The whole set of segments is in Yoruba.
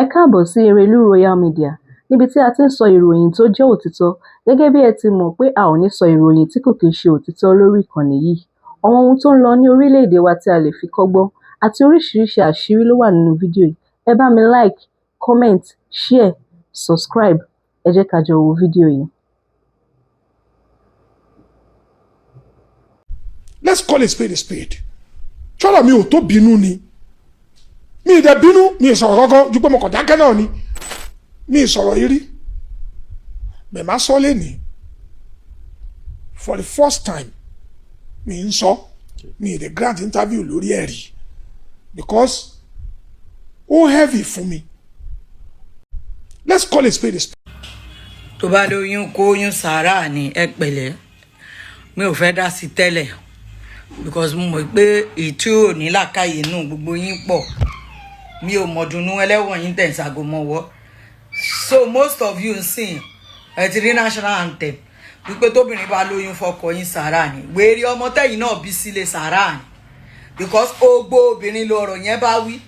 Ẹ káàbọ̀ sí Erelu Royale Media níbi tí a ti ń sọ ìròyìn tó jẹ́ òtítọ́ gẹ́gẹ́ bí ẹ ti mọ̀ pé a ò ní sọ ìròyìn tí kò kìí ṣe òtítọ́ lórí ìkànnì yìí. Àwọn ohun tó ń lọ ní orílẹ̀-èdè wa tí a lè fi kọ́gbọ́n àti oríṣiríṣi àṣírí ló wà nínú fídíò yìí. Ẹ bá mi like, comment, share, subscribe. Ẹ jẹ́ ká jọ wo fídíò yìí. Let's call a spade a spade. Ṣọ́ra mi ò tó bínú ni. Mi ì dẹ̀ bínú, mi ì sọ̀rọ̀ kankan ju pé mo kàn dákẹ́ náà ni. Mi ì sọ̀rọ̀ yìí rí. Bẹ̀ má sọ lẹ́nìí. For the first time, mi ń sọ. Mi ì dẹ̀ grant interview lórí ẹ̀ rí. Because ó heavy fún mi. Let's call a spade a spade. Tó bá lóyún kó oyún sàárà ni ẹ pẹ̀lẹ́. Mi ò fẹ́ dá sí tẹ́lẹ̀ because mo mọ̀ pé ìtú ò ní làákàyè inú gbogbo yín pọ̀. Mi ò mọ̀dùnú ẹlẹ́wọ̀n yín tẹ̀ ṣàgò mọ́wọ́. So most of you sing ẹ ti rí national anthem wípé tóbìnrin bá lóyún fọkọ yín sàárà ni. Wèrè ọmọ tẹ̀yìn náà bí sílé sàárà ni because ogbó obìnrin lọ̀rọ̀ yẹn bá wí.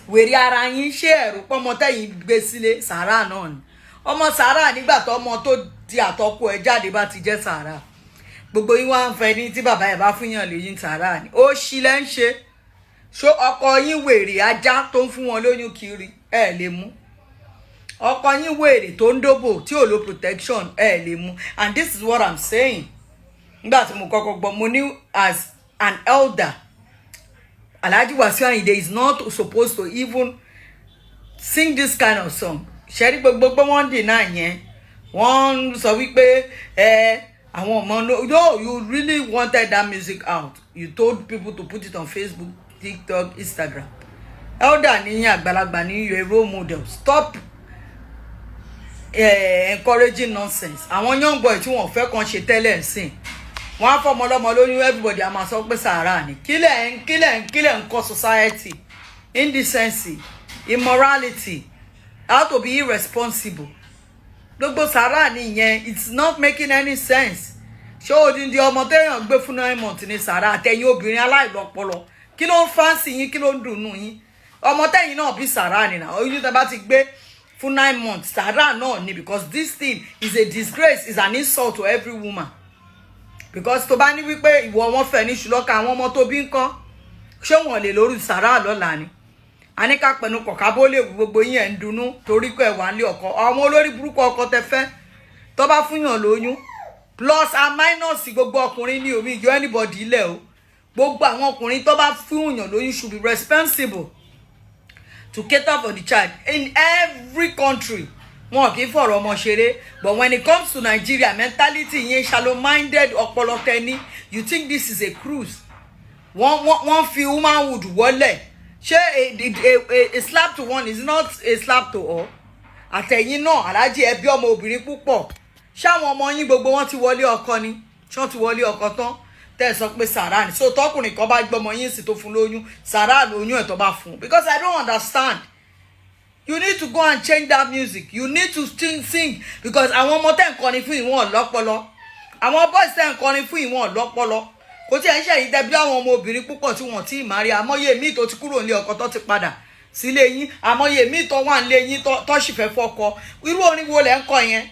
Wèrè ara yín ṣé ẹ̀rù pọ́mọ tẹ̀yìn gbé sílé sàárà náà ni. Ọmọ sàárà nígbà tó ọmọ tó di àtọkọ ẹ̀ jáde bá ti jẹ́ sàárà. Gbogbo yín wá ń fẹ́ ní tí bàbá ẹ̀ bá fúnyàn lóyún sàárà ni. Ó ṣí lẹ́ ń ṣe. Ṣó ọkọ yín wèrè ajá tó ń fún wọn lóyún kiri ẹ lè mú. Ọkọ yín wèrè tó ń dóbò tí ò lo protection ẹ lè mú. And this is what I'm saying. Nígbà tí mo kọ́kọ́ gbọ́ mo ní as an elder Alhaji Wasiu Ayinde is not supposed to even sing this kind of song. Ṣẹ́rí gbogbo pé wọ́n deny yẹn. Wọ́n sọ wípé àwọn ọmọ no, you really wanted that music out. You told people to put it on Facebook, TikTok, Instagram. Elder ní àgbàlagbà ní your role model. Stop encouraging nonsense. Àwọn young boy tí wọ́n fẹ́ kàn ṣe tẹ́lẹ̀ ńsìn. Wọ́n á fọmọ lọ́mọ lóyún everybody á máa sọ pé sàárà ni. Kílẹ̀ ń kọ́ society. Indecency, immorality, how to be irresponsible. Gbogbo sàárà ni yẹn, it's not making any sense. Ṣé odindi ọmọ téèyàn gbé fún 9 months ní sàárà àtẹ̀yìn obìnrin aláìlọ́pọlọ. Kí ló ń fancy yín, kí ló ń dùnnú yín? Ọmọ tẹ̀yìn náà bí sàárà ni náà. Oyún tẹ́ bá ti gbé fún 9 months sàárà náà ni because this thing is a disgrace, is an insult to every woman. Because tó bá ní wípé ìwọ wọn fẹ́ ní ṣùlọ́ka àwọn ọmọ tó bí ńkọ́ ṣé wọn lè lórí sàárà lọ́la ni. Ani ká pẹ̀nu kọ̀ọ̀ká bó lè gbogbo yín ẹ̀ ń dunnú torí pé ẹ̀ wà nílé ọkọ. Àwọn olórí burúkú ọkọ tẹ fẹ́ tó bá fúnyàn lóyún plus and minus gbogbo ọkùnrin ní omi yọ anybody ilẹ̀ o. Gbogbo àwọn ọkùnrin tó bá fúnyàn lóyún should be responsible to cater for the child. In every country wọn kì í fọ̀rọ̀ ọmọ ṣeré, but when it comes to Nigeria mentality yẹn shallow minded ọpọlọ tẹni. You think this is a cruise. Wọ́n fi womanhood wọlé. Ṣé a slap to one is not a slap to all? Àtẹ̀yìn náà Alhaji ẹbí ọmọ obìnrin púpọ̀. Ṣé àwọn ọmọ yín gbogbo wọn ti wọlé ọkọ ni? Ṣé wọ́n ti wọlé ọkọ tán? Tẹ́ ẹ sọ pé sàrà ni. So tọkùnrin kan bá gbọmọ yín sì tó fún lóyún, sàrà lóyún ẹ̀ tó bá fún. Because I don't understand. You need to go and change that music. You need to sing because àwọn ọmọ tẹ́ ń kọrin fún ìwọ̀n lọ́pọlọ. Àwọn boys tẹ́ ń kọrin fún ìwọ̀n lọ́pọlọ. Kò tí ẹ ń ṣe yìí dẹbí àwọn ọmọ obìnrin púpọ̀ tí wọ́n ti máa rí. Àmọ́yé mi tó ti kúrò nílé ọkọ tó ti padà sílé yín. Àmọ́yé mi tó wà nílé yín tó sì fẹ́ fọ́kọ. Irú orin wo lẹ ń kọ yẹn?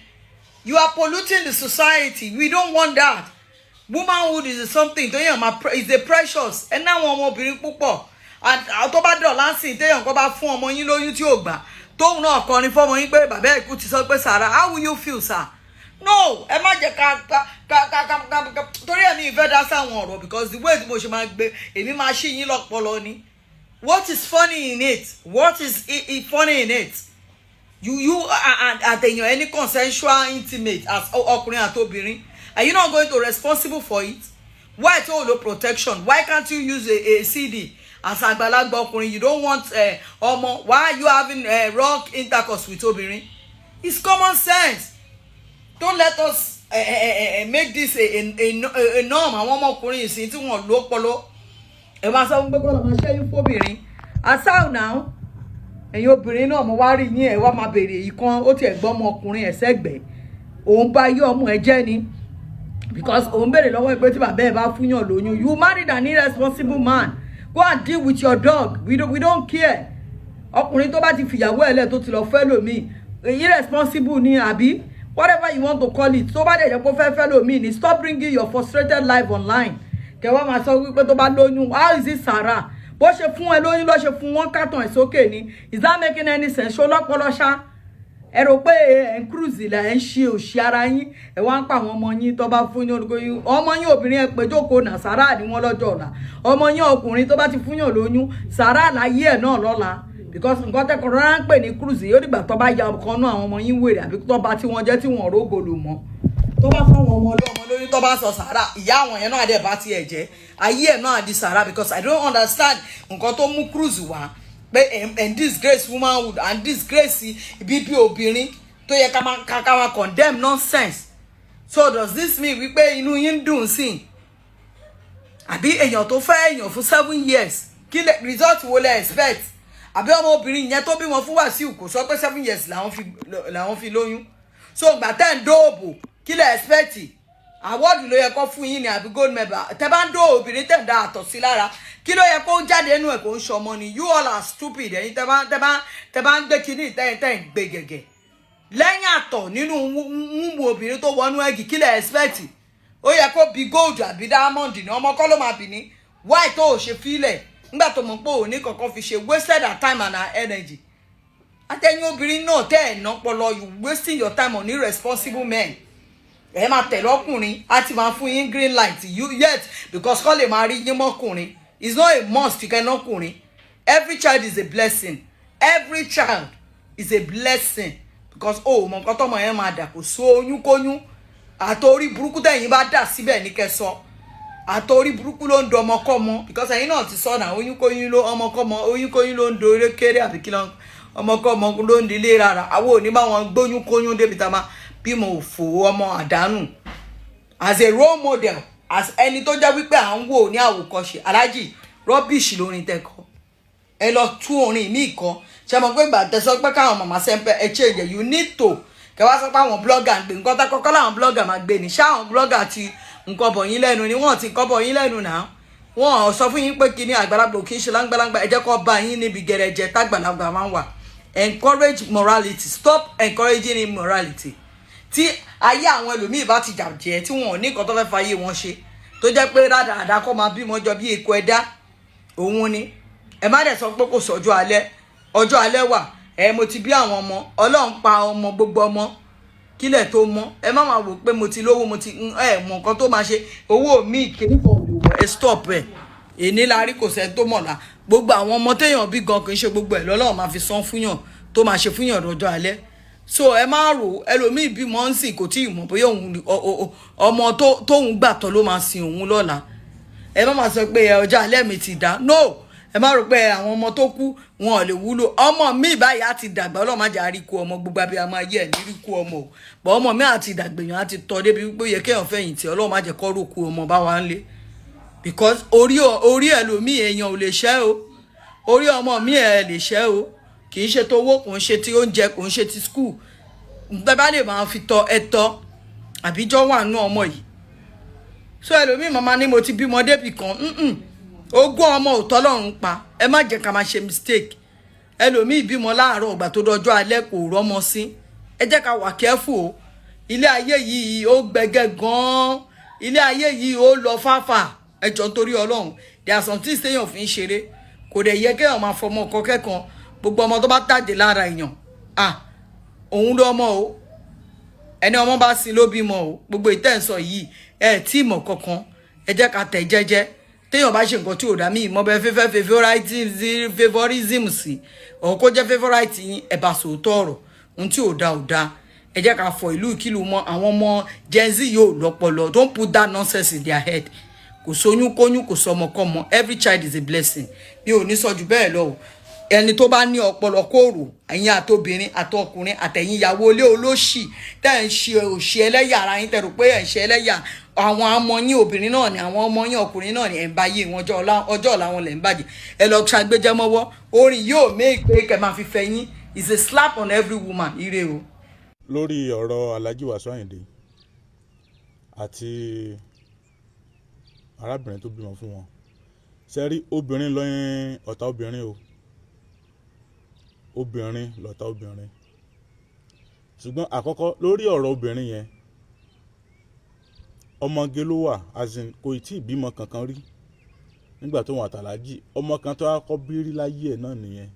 You are polluting the society. We don't want that. Womanhood is something téèyàn máa is a precious. Ẹ náà àwọn ọmọ obìnrin púpọ̀. Tó bá dọ̀ láǹsìn téèyàn kọ́ bá fún ọmọ yín lóyún tí ò gbà. Tóun náà kọrin fọ́mọ yín pé bàbá ẹ̀kú ti sọ pé sàrà. How will you feel, sir? No, ẹ má jẹ́ ká torí ẹ̀mí ìfẹ́ dá sáwọn ọ̀rọ̀ because the way tí mo ṣe máa gbé èmi máa ṣí yín lọ́pọlọ ni. What is funny in it? What is funny in it? You àtẹ̀yàn any consensual intimate as ọkùnrin àti obìnrin. Are you not going to responsible for it? Why tó lo protection? Why can't you use a CD as àgbàlagbà ọkùnrin? You don't want ọmọ. Why are you having wrong intercourse with obìnrin? It's common sense. Don't let us make this a norm. Àwọn ọmọkùnrin ìsìn tí wọ́n lò pọlọ. Ẹ máa sọ pé kọ́ lọ máa ṣẹ́yún fóbìnrin. Asao now. Ẹ̀yin obìnrin náà mo wá rí yín ẹ̀ wá máa bèrè ìkan ó tiẹ̀ gbọ́ ọmọkùnrin ẹ̀ sẹ́gbẹ̀ẹ́. Òun bá yí ọmọ ẹ̀ jẹ́ ni. Because òun bèrè lọ́wọ́ ẹ̀ pé tí bàbá ẹ̀ bá fúnyàn lóyún. You married an irresponsible man. Go and deal with your dog. We don't care. ọkùnrin tó bá ti fìyàwó ẹ̀ lẹ̀ tó ti lọ fẹ́ lòmíì irresponsible ni àbí whatever you want to call it tó bá dẹ̀ jẹ́ pé fẹ́ lòmíì ni stop bringing your frustrated life online kẹwàá máa sọ wípé tó bá lóyún how is it Sarah bó ṣe fún ẹ lóyún ló ṣe fún wọn kàtàn ẹ̀ sókè ni is that making any sense ṣó lọ́pọlọ ṣá ẹ rò pé ẹ ń cruise là ẹ ń ṣe òṣì ara yín ẹ wá ń pa àwọn ọmọ yín tó bá fún yín olùkóyún ọmọ yín obìnrin ẹ pé jókòó náà Sarah ni wọn lọ́jọ́ ọ̀la ọmọ yín ọkùnrin tó bá ti fún yín lóyún Sarah láyé ẹ̀ náà lọ́la because nǹkan tẹ́kọ̀ rárá ń pè ní cruise yóò dìgbà tó bá ya ọkàn náà àwọn ọmọ yín wèrè àbí tó bá tí wọ́n jẹ́ tí wọ́n rógòlò mọ́ tó bá fún àwọn ọmọ ọlọ́mọ lórí tó bá sọ Sarah ìyá àwọn yẹn náà dẹ̀ bá tiẹ̀ jẹ́ ayé ẹ̀ náà di Sarah because I don't understand nǹkan tó mú cruise wá pé and disgrace womanhood and disgrace bíbí obìnrin tó yẹ ká máa condemn nonsense so does this mean wípé inú yín dùn sí àbí èèyàn tó fẹ́ èèyàn fún 7 years kí result wo lẹ expect àbí ọmọ obìnrin yẹn tó bímọ fún Wàsíù kò sọ pé 7 years làwọn fi lóyún so gbà tẹ́ ń dóòbò kí lẹ expect award ló yẹ kó fún yín ni àbí gold medal tẹ́ bá ń dó obìnrin tẹ́ ń dá àtọ̀ sí lára kí ló yẹ kó jáde nínú ẹ̀ kó ń ṣọmọ ni you all are stupid ẹ̀yin tẹ́ bá ń gbé kíní tẹ́ ń gbé gẹ̀gẹ̀ lẹ́yìn àtọ̀ nínú wúwo obìnrin tó wọnú ẹ̀gì kí lẹ expect ó yẹ kó bí gold àbí diamond ní ọmọ kọ́ ló máa bì ní why tó ò ṣe fílẹ̀ nígbà tó mọ̀ pé òní kankan fi ṣe wasted our time and our energy àtẹ̀yìn obìnrin náà tẹ́ ẹ̀ ná pọlọ you wasting your time on irresponsible men ẹ máa tẹ̀lé ọkùnrin á ti máa fún yín green light you yet because kọ́ lè máa rí yín mọ́kùnrin it's not a must kẹ́ nọ́kùnrin every child is a blessing every child is a blessing because mọ nǹkan tọ́mọ yẹn máa dà kó so oyún kóyún àtòrí burúkú tẹ̀yìn bá dà síbẹ̀ ní kẹsọ àtòrí burúkú ló ń do ọmọkọ́mọ because ẹ̀yin náà ti sọ náà oyún kóyún ló ọmọkọ́mọ oyún kóyún ló ń do eré kéré àbí kí ló ọmọkọ́mọ ló ń dilé rárá àwọn òní bá wọn gbóyún kóyún débi tá a máa bímọ òfò ọmọ àdánù as a role model as ẹni tó jẹ́ wípé à ń wò ní àwòkọ́ṣe alájì rubbish lórin tẹ́kọ̀ ẹ lọ tún orin míì kan ṣe mọ̀ pé gbà tẹ́sọ́ pé káwọn màmá sẹ́ńpẹ́ ẹ change you need to kẹwàá sọ pé àwọn blogger ń gbé nǹkan tá kọ́kọ́ láwọn blogger máa gbé ní ṣáwọn blogger ti nǹkan bọ̀ yín lẹ́nu ni wọ́n ti kọ́ bọ̀ yín lẹ́nu náà wọ́n sọ fún yín pé kíní àgbàlagbà kì í ṣe láńgbàláńgbà ẹ jẹ́ kó bá yín níbi gẹ̀rẹ́jẹ tágbàlagbà máa ń wà encourage morality stop encouraging immorality tí ayé àwọn ẹlòmíì bá ti jàjẹ́ tí wọn ò ní nǹkan tó fẹ́ fàyè wọn ṣe tó jẹ́ pé rádaràdà kọ́ máa bímọ jọ bí èkó ẹ̀dá òun ni ẹ má dẹ̀ sọ pé kò sọ́jọ́ alẹ́ ọjọ́ alẹ́ wà mo ti bí àwọn ọmọ Ọlọ́run pa ọmọ gbogbo ọmọ kílẹ̀ tó mọ́ ẹ má máa wò pé mo ti lówó mo ti mọ nǹkan tó máa ṣe owó mi kìíní kan lò ẹ stop ẹ èní la rí kò sẹ́ni tó mọ̀lá gbogbo àwọn ọmọ téèyàn bí gan kì í ṣe gbogbo ẹ̀ lọ́lọ́run máa fi san fúnyàn tó máa ṣe fúnyàn lọ́jọ́ alẹ́ so ẹ má rò ẹlòmíì bímọ ń sìn kò tí ì mọ̀ bóyá òun ọmọ tóun gbà tán ló máa sin òun lọ́la ẹ má máa sọ pé ọjọ́ alẹ́ mi ti dá no ẹ má rò pé àwọn ọmọ tó kú wọn ò lè wúlò ọmọ mi báyìí á ti dàgbà Ọlọ́run má jẹ́ àríkú ọmọ gbogbo abẹ́ àmọ́ ayé ẹ̀ níríkú ọmọ o bọ́ ọmọ mi àti ìdàgbèyàn á ti tọ́ débi wípé yẹ kéèyàn fẹ̀yìntì Ọlọ́run má jẹ́ kọ́ rókú ọmọ bá wa ń lé because orí ẹlòmíì èèyàn ò lè ṣẹ́ o orí ọmọ mi ẹ̀ lè ṣẹ́ o kì í ṣe tó owó kò ń ṣe ti oúnjẹ kò ń ṣe ti school bẹ́ẹ̀ bá lè máa fi tọ ẹ̀tọ́ àbíjọ́ wà nú ọmọ yìí so ẹlòmíì màmá ni mo ti bímọ débì kan ogún ọmọ òótọ́ lọ́run pa ẹ má jẹ́ ká máa ṣe mistake ẹlòmíì bímọ láàárọ̀ ọgbà tó dọjọ́ alẹ́ kò rọ́mọ sí ẹ jẹ́ ká wà careful o ilé ayé yìí ó gbẹgẹ gan-an ilé ayé yìí ó lọ fáfà ẹjọ́ nítorí Ọlọ́run there are some things téèyàn fi ń ṣeré kò dẹ̀ yẹ kéèyàn máa fọmọ ọkọ kẹ́kan gbogbo ọmọ tó bá tàjẹ́ lára èèyàn òun ló ọmọ o ẹni ọmọ bá sin ló bímọ o gbogbo ìtẹ̀sọ̀ yìí tí ìmọ̀ kankan ẹ jẹ́ ká tẹ̀ jẹ́jẹ́ téèyàn bá ṣe nǹkan tí ò dá mí ìmọ̀ bẹ́ẹ̀ fẹ́fẹ́ favorism sí ọ̀hún kó jẹ́ favourite yín ẹ bá sòótọ́ ọ̀rọ̀ ohun tí ò dá ẹ jẹ́ ká fọ ìlú ìkìlù mọ́ àwọn ọmọ Gen Z yóò lọ́pọlọ don't put that nonsense in their head kò sóyún kóyún kò sọmọkọ́mọ every child is a blessing mi ò ní sọ jù bẹ́ẹ̀ lọ o ẹni tó bá ní ọpọlọ kóòrò ẹ̀yin àtobìnrin àtọkùnrin àtẹ̀yin ìyàwó ilé olóṣì tẹ́ ń ṣe òṣì ẹlẹ́yà ara yín tẹ̀rù pé ẹ̀ ń ṣe ẹlẹ́yà àwọn ọmọ yín obìnrin náà ni àwọn ọmọ yín ọkùnrin náà ni ẹ̀ ń bá yé wọn ọjọ́ ọ̀la wọn lẹ̀ ń bàjẹ́ ẹ lọ ṣàgbéjẹ́ mọ́wọ́ orin yóò make pé kẹ́ máa fi fẹ́ yín is a slap on every woman ire o. lórí ọ̀rọ̀ Alhaji Wasiu Ayinde àti arábìnrin tó bímọ fún wọn ṣe rí obìnrin lọ́yìn ọ̀tá obìnrin o obìnrin lọ̀tá obìnrin. Ṣùgbọ́n àkọ́kọ́ lórí ọ̀rọ̀ obìnrin yẹn, ọmọge ló wà, azin kò tí ì bímọ kankan rí nígbà tó wọn àtàlájì, ọmọ kan tó kọ́ bí rí láyé ẹ̀ náà nìyẹn.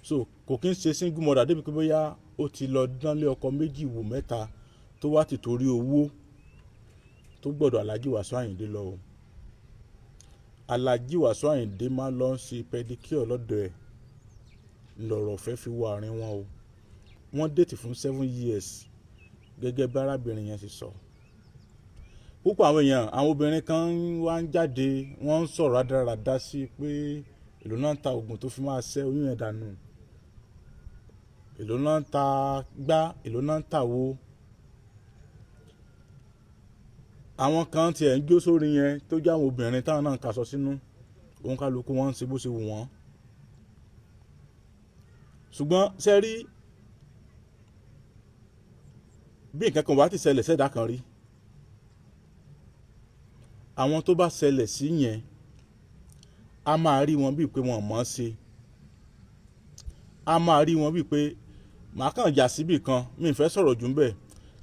So kò kí ń ṣe single mother débi pé bóyá ó ti lọ dánlé ọkọ méjì wò mẹ́ta tó wá ti torí owó tó gbọ́dọ̀ Alhaji Wasiu Ayinde lọ o. Alhaji Wasiu Ayinde máa lọ ń ṣe pedicure lọ́dọ̀ ẹ̀ lọ̀rọ̀ fẹ́ fi wọ àárín wọn o. Wọ́n date fún 7 years gẹ́gẹ́ bí arábìnrin yẹn ṣe sọ. Púpọ̀ àwọn èèyàn, àwọn obìnrin kan wá ń jáde, wọ́n ń sọ̀rọ̀ rádaràda sí pé èlò náà ń ta oògùn tó fi máa ṣẹ́ oyún ẹ̀ dànù, èlò náà ń ta gbá, èlò náà ń ta wo. Àwọn kan tiẹ̀ ń jó sórí yẹn tó jẹ́ àwọn obìnrin táwọn náà ń kaṣọ sínú, òun kálukú wọn ń ṣe bó ṣe wù wọ́n. Ṣùgbọ́n ṣe rí bí nǹkan kan bá ti ṣẹlẹ̀ sẹ́dá kan rí, àwọn tó bá ṣẹlẹ̀ sí yẹn a máa rí wọn bíi pé wọn mọ̀ ọ́n ṣe, a máa rí wọn bíi pé màá kàn yà síbì kan, mi ì fẹ́ sọ̀rọ̀ jù ń bẹ̀.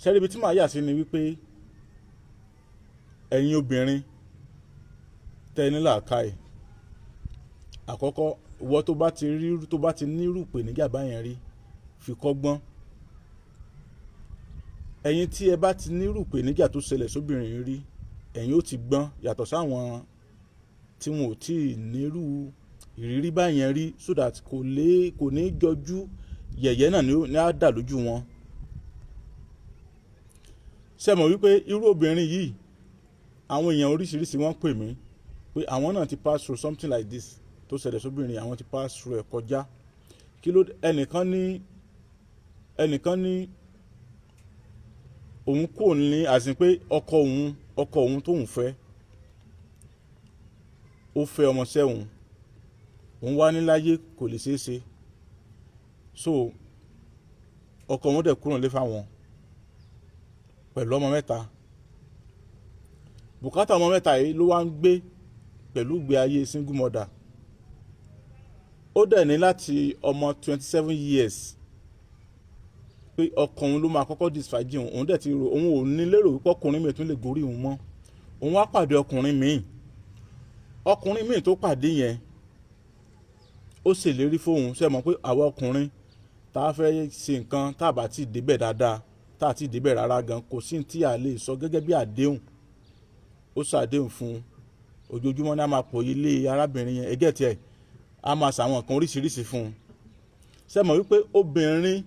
Ṣe rí ibi tí màá yà sí ni wípé ẹ̀yin obìnrin tẹ́ ní làákàyè, àkọ́kọ́ ìwọ tó bá ti nírú ìpèníjà báyẹn rí fi kọ́gbọ́n. Ẹ̀yin tí ẹ bá ti nírú ìpèníjà tó ṣẹlẹ̀ sóbìnrin rí, ẹ̀yin ó ti gbọ́n yàtọ̀ sáwọn tí wọn ò tí ì nírú ìrírí báyẹn rí, so that kò ní jọjú yẹ̀yẹ́ náà ní á dà lójú wọn. Ṣé mọ̀ wípé irú obìnrin yìí, àwọn èèyàn oríṣiríṣi wọ́n pè mí pé àwọn náà ti pass through something like this tó ṣẹlẹ̀ sóbìnrin, àwọn ti pass through ẹ̀ kọjá. Kí ló ẹnìkan ní òun kò ní àsìn pé ọkọ òun tóun fẹ́, ó fẹ́ ọmọọṣẹ́ òun wá níláyé kò lè ṣeé ṣe, so ọkọ òun dẹ̀ kúrò nílé fáwọn pẹ̀lú ọmọ mẹ́ta. Bùkátà ọmọ mẹ́ta yìí ló wá ń gbé pẹ̀lú ìgbé ayé single mother. Ó dẹ̀ ní láti ọmọ 27 years pé ọkọ òun ló máa kọ́kọ́ disfàjì òun dẹ̀ ti rò òun ò ní lérò wípé ọkùnrin míì tún lè gorí òun mọ́. Òun wá pàdé ọkùnrin míì tó pàdé yẹn ó ṣèlérí fóun. Ṣe mọ̀ pé àwa ọkùnrin tá a fẹ́ ṣe nǹkan tá a bá ti débẹ̀ dáadáa, tá a ti débẹ̀ rárá gan, kò sí tí a lè sọ gẹ́gẹ́ bí àdéhùn. Ó ṣàdéhùn fún un, ojoojúmọ́ ní a máa pò ilé arábìnrin yẹn, ẹgẹ́ tiẹ̀ a máa ṣàwọn nǹkan oríṣiríṣi fún un. Ṣé mọ̀ wípé obìnrin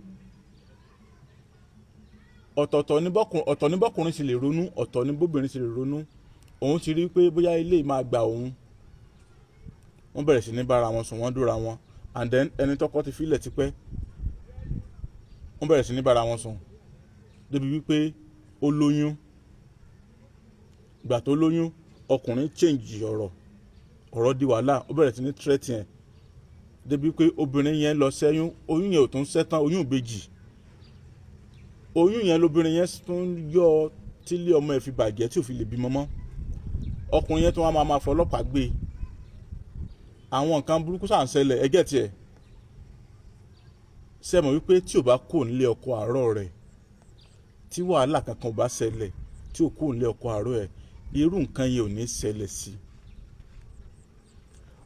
ọ̀tọ̀ ní bọ́kùnrin sì lè ronú, ọ̀tọ̀ ní bóbìnrin sì lè ronú. Òun ti rí pé bóyá ilé máa gbà òun, wọ́n bẹ̀rẹ̀ sí ní bára wọn sùn, wọ́n dóra wọn, and then ẹni tọ́kọ ti fílẹ̀ tipẹ́, wọ́n bẹ̀rẹ̀ sí ní bára wọn sùn débi wípé ó lóyún. Ìgbà tó lóyún, ọkùnrin change ọ̀rọ̀ di wàhálà, ó bẹ̀rẹ̀ sí ní threat yẹn débi pé obìnrin yẹn lọ ṣẹ́yún, oyún yẹn ò tún ṣẹ́tán, oyún ìbejì. Oyún yẹn lobìnrin yẹn tún yọ tílé ọmọ ẹ̀ fi bàjẹ́ tí ò fi lè bímọ mọ́. Ọkùnrin yẹn tún wá máa fọlọ́pàá gbé. Àwọn nǹkan burúkú ṣà ń ṣẹlẹ̀, ẹgẹ́ tiẹ̀. Ṣé mọ̀ wípé tí ò bá kò nílé ọkọ àárọ̀ rẹ̀, tí wàhálà kankan ò bá ṣẹlẹ̀, tí ò kò nílé ọkọ àárọ̀ ẹ̀, irú nǹkan yẹn ò ní ṣẹlẹ̀ sí.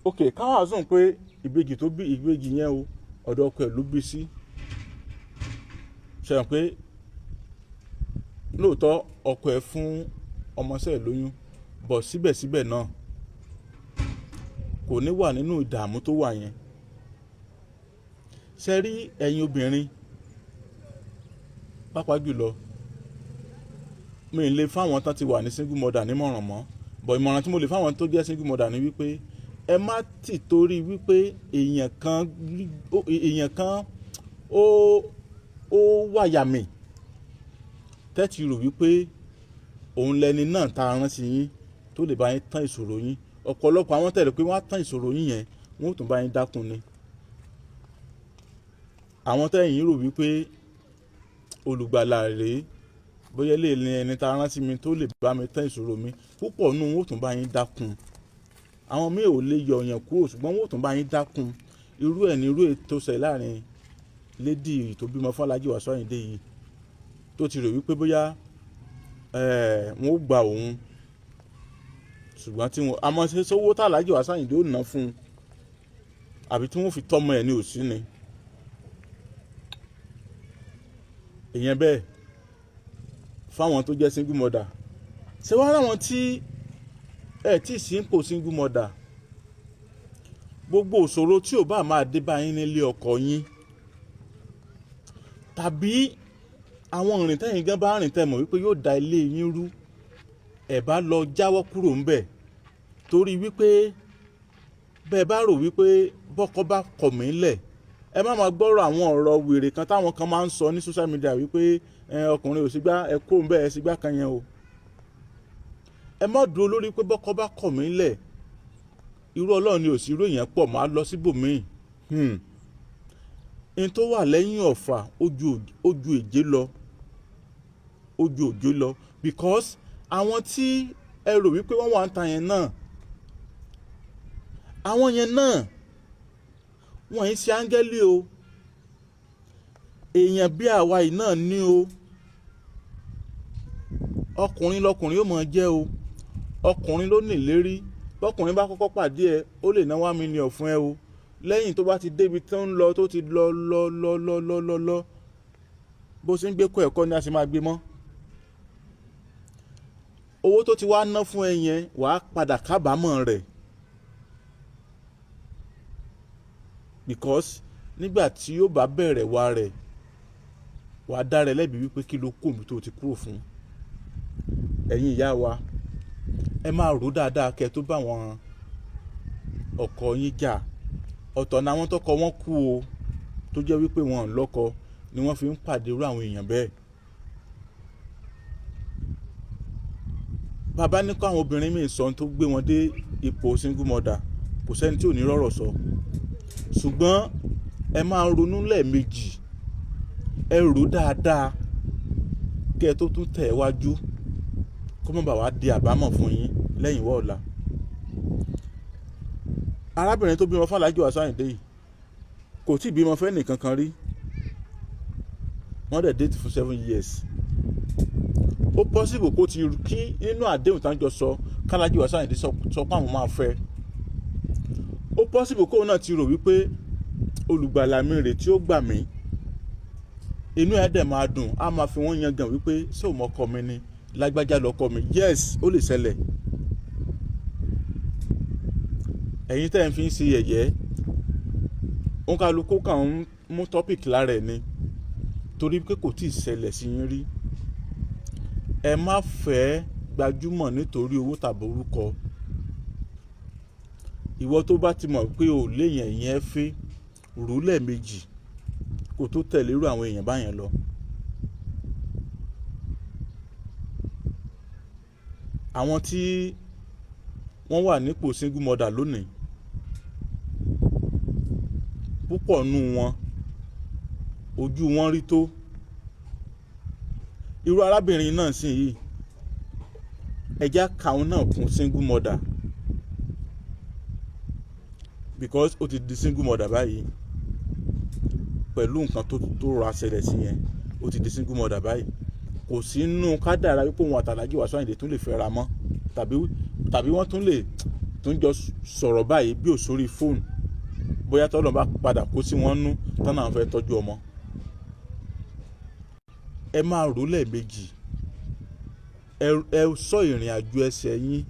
Ok, káwá zùn pé ìbejì tó bí ìbejì yẹn o, ọ̀dọ̀ ọkọ ẹ̀ ló bí sí. Ṣé mọ̀ pé lóòótọ́ ọkọ ẹ̀ fún ọmọọṣẹ́ ẹ̀ lóyún, bọ̀ síbẹ̀síbẹ̀ náà kò ní wà nínú ìdààmú tó wà yẹn. Ṣé rí ẹ̀yin obìnrin pàápàá jùlọ, mi ì lè fáwọn tán ti wà ní single mother nímọ̀ràn mọ́, bọ̀ ìmọ̀ràn tí mo lè fáwọn tó jẹ́ single mother ni wípé ẹ má ti torí wípé èèyàn kan ó wàyàmì tẹ́tì rò wípé òun lẹni náà tá a rán sí yín tó lè bá yín tán ìṣòro yín. Ọ̀pọ̀lọpọ̀ àwọn tẹ̀lé pé wọ́n á tán ìṣòro yín yẹn, wọ́n ò tún bá yín dákun ni. Àwọn tẹ̀yìn rò wípé olùgbàlà rèé, bóyá lè ní ẹni tá a rán sí mi tó lè bá mi tán ìṣòro mi, púpọ̀ nù wọ́n ò tún bá yín dákun. Àwọn míì ò lè yọ ọ̀yàn kúrò, ṣùgbọ́n wọ́n ò tún bá yín dákun. irú ẹ̀ ní irú ètò ṣẹ̀ láàrin lady tó bímọ fún Alhaji Wasiu Ayinde yìí tó ti rò wípé bóyá wọn ó gba òun ṣùgbọ́n tí wọn àmọ́ ṣe sówó tá Alhaji Wasiu Ayinde ó ná fún un àbí tí wọ́n fi tọ́mọ ẹ̀ ní òsì ni èèyàn bẹ́ẹ̀ fáwọn tó jẹ́ single mother ṣé wọ́n rà wọ́n tí tí sí ń pò single mother gbogbo òṣòro tí ò bá máa dé bá yín nílé ọkọ yín tàbí àwọn ìrìn tẹ́yìn gan bá rìn tẹ́ mọ̀ wípé yóò da ilé yín rú ẹ̀ bá lọ jáwọ́ kúrò ńbẹ̀ torí wípé bẹ́ẹ̀ bá rò wípé bọ́kọ bá kọ̀ mí lẹ̀ ẹ má máa gbọ́rọ̀ àwọn ọ̀rọ̀ wèrè kan táwọn kan máa ń sọ ní social media wípé ọkùnrin ò sí gbá ẹ kó ńbẹ̀ ẹ sí gbá kan yẹn o ẹ má dúró lórí pé bọ́kọ bá kọ̀ mí lẹ̀ irú Ọlọ́run ni ò sí irú èèyàn pọ̀ máa lọ síbòmíì n tó wà lẹ́yìn ọ̀fà ojú èjé lọ because àwọn tí ẹ rò wípé wọ́n wà ń ta yẹn náà àwọn yẹn náà wọ́n yìí ṣe áńgẹ́lì o èèyàn bí àwa yìí náà ní o ọkùnrin lọkùnrin yóò máa jẹ́ o ọkùnrin ló ní ìlérí bọ́kùnrin bá kọ́kọ́ pàdé ẹ ó lè ná 1 million fún ẹ o lẹ́yìn tó bá ti débi tó ń lọ tó ti lọ bó ṣe ń gbé kọ́ ẹ̀kọ́ ni a sì máa gbé mọ́ owó tó ti wá ná fún ẹ yẹn wàá padà kábàámọ̀ rẹ̀ because nígbà tí yóò bá bẹ̀rẹ̀ wá rẹ̀ wàá dá rẹ̀ lẹ́bi wípé kí ló kó mi tó ti kúrò fún ẹ̀yin ìyá wa ẹ máa rò dáadáa kẹ́ tó bá wọn ọkọ yín jà ọ̀tọ̀ náà àwọn tọkọ wọn kú o tó jẹ́ wípé wọn ò lọ́kọ ni wọ́n fi ń pàdé irú àwọn èèyàn bẹ́ẹ̀. bàbá ní kó àwọn obìnrin míì sọ tó gbé wọn dé ipò single mother kò sẹ́ni tí ò ní rọ́rọ̀ sọ ṣùgbọ́n ẹ máa ronú lẹ́ẹ̀mejì ẹ rò dáadáa kẹ́ ẹ tó tún tẹ̀ wájú kó má bàa wá di àbámọ̀ fún yín lẹ́yìn wọ́ ọ̀la. arábìnrin tó bímọ fún Alhaji Wasiu Ayinde yìí kò tí ì bímọ fẹ́ nìkan kan rí wọ́n dẹ̀ date for 7 years ó possible kó ti kí nínú àdéhùn tá ń jọ sọ k'Alhaji Wasiu Ayinde sọ pé àwọn máa fẹ́ ó possible kóun náà ti rò wípé olùgbàlà mi rè tí ó gbà mí inú ẹ̀ dẹ̀ máa dùn á máa fi wọ́n yangàn wípé ṣé òun ọkọ mi ni lágbájá lọkọ mi yes ó lè ṣẹlẹ̀ ẹ̀yin tẹ́ ń fi ń ṣe yẹ̀yẹ́ òǹkàlùkù kàn ń mú topic lára ẹ̀ ni torí pé kò tí ì ṣẹlẹ̀ sí yín rí ẹ má fẹ́ gbajúmọ̀ nítorí owó tàbí orúkọ ìwọ tó bá ti mọ̀ pé ò léèyàn yẹn fẹ́ rò lẹ́ẹ̀mejì kó tó tẹ̀lé irú àwọn èèyàn báyẹn lọ. àwọn tí wọ́n wà nípò single mother lónìí púpọ̀ nù wọn ojú wọn rí tó irú arábìnrin náà sì yìí ẹja kàún náà kún single mother because ó ti di single mother báyìí pẹ̀lú nǹkan tó ra ṣẹlẹ̀ sí yẹn ó ti di single mother báyìí kò sí nínú kádàrá wípé òun àti Alhaji Wasiu Ayinde tún lè fẹ́ra mọ́ tàbí wọ́n tún jọ sọ̀rọ̀ báyìí bí ò sórí fóònù bóyá tọ́lọ́ bá padà kó sí wọn nú tán náà fẹ́ tọ́jú ọmọ. ẹ máa rò lẹ́ẹ̀mejì ẹ sọ ìrìn àjò ẹsẹ̀ yín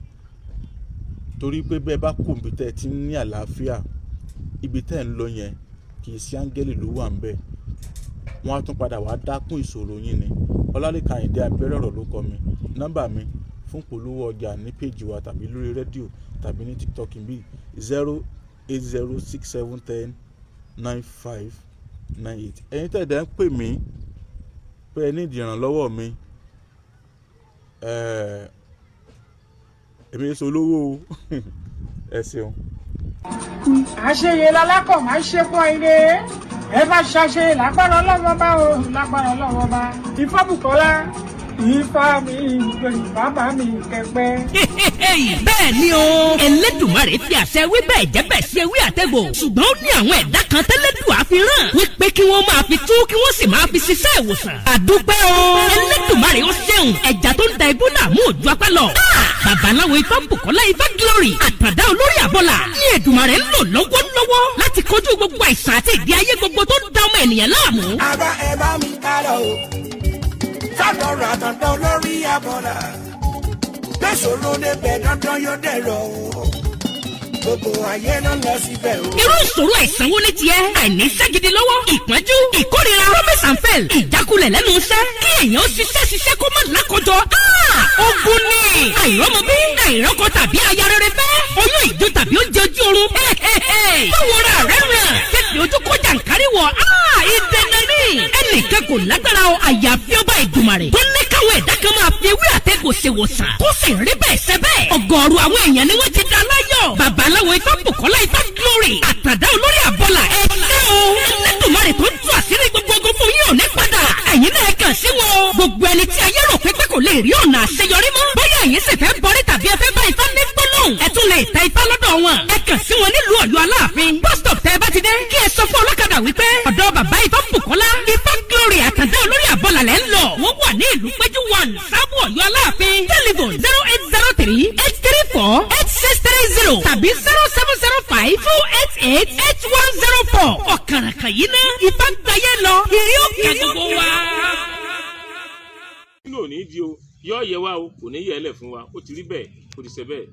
torí pé bẹ́ẹ̀ bá kù níbi tẹ́ ẹ ti ní àlàáfíà ibi tẹ́ ẹ ń lọ yẹn kì í sí áńgẹ́lì ló wà ń bẹ̀ wọ́n á tún padà wá dákún ìṣòro yín ni. Ọlálékan Àyìndé abẹ́rẹ́ ọ̀rọ̀ ló kọ mi nọ́mbà mi fún polówó ọjà ní péjì wa tàbí lórí rédíò tàbí ní TikTok bí 08067109598. ẹ̀yin tẹ̀dẹ̀ ń pè mí pé ẹ ní ìdìrànlọ́wọ́ mi èmi èso olówó ẹ ṣeun. àṣeyẹ lálákọ̀ máa ń ṣe pọ̀ ire ẹ bá ṣàṣe lágbára ọlọ́wọ́ bá o lágbára ọlọ́wọ́ bá Ifábùkọ́lá Ifá mi ìgbèrè bàbá mi kẹpẹ́. Bẹ́ẹ̀ ni o Elédùmarè fi àṣẹ wí bẹ́ẹ̀ jẹ́ bẹ́ẹ̀ ṣe wí àtẹ̀gbò ṣùgbọ́n ó ní àwọn ẹ̀dá kan tẹ́lẹ̀dùn àfihàn wípé kí wọ́n máa fi tú kí wọ́n sì máa fi ṣiṣẹ́ ìwòsàn. Àdúpẹ́ o Elédùmarè ó ṣeun ẹja tó ń da ibú náà mú òjò apá lọ. Babaláwo Ifá Bùkọ́lá Ifá Glory àtàndá olórí àbọ̀là ní Èdùmarè ń lò lọ́wọ́lọ́wọ́ láti kojú gbogbo àìsàn àti ìdí ayé gbogbo tó ń da ọmọ ènìyàn láàmú. Àbá ẹ bá mi kálọ̀ o sátọ̀rọ̀ àtàndá olórí àbọ̀là gbèsòro débẹ̀ dandan yóò dẹ̀rọ̀ o gbogbo ayé ló lọ síbẹ̀ o. Irú ìṣòro àìsàn wo ni tiẹ̀? Àìní iṣẹ́ gidi lọ́wọ́, ìpọ́njú, ìkórira, promise and fail, ìjákulẹ̀ lẹ́nu iṣẹ́, kí èèyàn ṣiṣẹ́ kó má lákòjọ. Ogun ni àìrọ́mọbí, àìrọ́kọ tàbí aya rere fẹ́, oyún ìjó tàbí oúnjẹ ojú oorun. Báwo ra rẹ̀ ràn? Kéèké ojú kó jàǹkárí wọ̀. Ìdènà ni ẹnìkan kò lágbára o àyàfi ọba Èdùmàrè tó ní káwọn ẹ̀dá kan máa fi ewé àtẹ̀gùn ṣèwòsàn kó sì rí bẹ́ẹ̀ ṣe bẹ́ẹ̀. Ọ̀gọ̀ọ̀rọ̀ àwọn èèyàn ni wọ́n ti dá láyọ̀. Babaláwo Ifá Bùkọ́lá Ifá Glory àtàndá olórí àbọ̀là ẹ ṣé o. Ẹlẹ́dùmarè tó ń tú àṣírí gbogbo ogun fún yín ò ní padà. Ẹ̀yin náà kàn sí wọn. Gbogbo ẹni tí ayé rò pé kò lè rí ọ̀nà àṣeyọrí mọ́. Bóyá ẹ̀yin sì fẹ́ bọrí tàbí ẹ fẹ́ bá Ifá ní gbólóhùn. Ẹ tún lè ta Ifá lọ́dọ̀ wọn. Ẹ kàn sí wọn nílùú Ọ̀yọ́ Aláàfin. Bus stop tẹ́ ẹ bá ti dé. Kí ẹ sọ fún ọlọ́kadà wípé ọ̀dọ̀ bàbá Ifá Bùkọ́lá Ifá Glory àtàndá olórí àbọ̀là lẹ́ ń lọ. Wọ́n wà ní ìlú Péjú 1 Sábò Ọ̀yọ́ Aláàfin. Telephone 0803-834-8630 tàbí 0705-288-8104. Ọ̀kàràkà yìí ná Ifá gbáyé lọ. Ìrí òkè gbogbo wa. Kí ló ní í di o? Yóò yẹ wá o, kò ní yẹ ẹ lẹ̀ fún wa. Ó ti rí bẹ́ẹ̀, ó ti ṣe bẹ́ẹ̀.